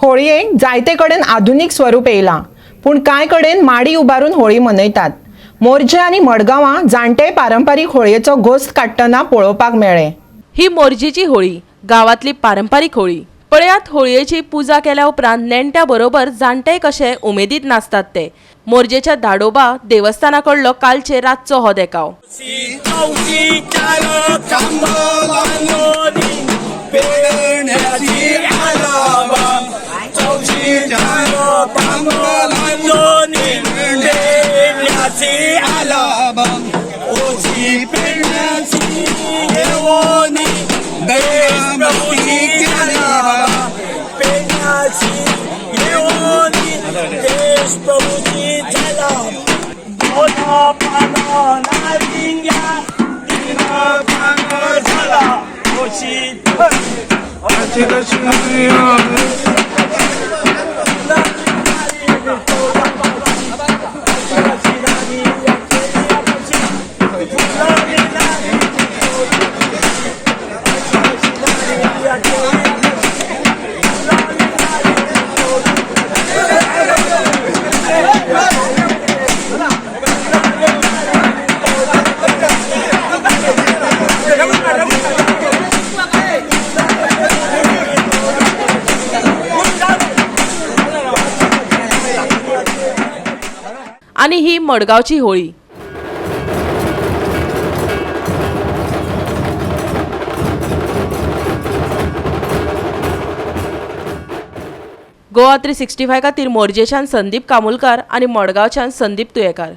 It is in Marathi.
होळयेक जायते कडेन आधुनिक स्वरूप येयला, पूण कांय कडेन माडी उबारून होळी मनयतात। मोरजे आनी मडगांवां जाणटे पारंपारीक होळयेचो घोस्त काडटना पळोवपाक मेळ्ळे। ही मोरजेची होळी गावातली पारंपारीक होळी। पळयात होळयेची पुजा केल्या उपरांत नेण्ट्या बरोबर जाणटे कशे उमेदीत नाचतात ते। मोरजेच्या दाडोबा देवस्थानाकडलो कालचे रातचो हो देखाव। आणि ही मडगावची होळी। गोवा 365 खातीर मोरजेच्यान संदीप कामुलकार आणि मडगावच्यान संदीप तुयेकार।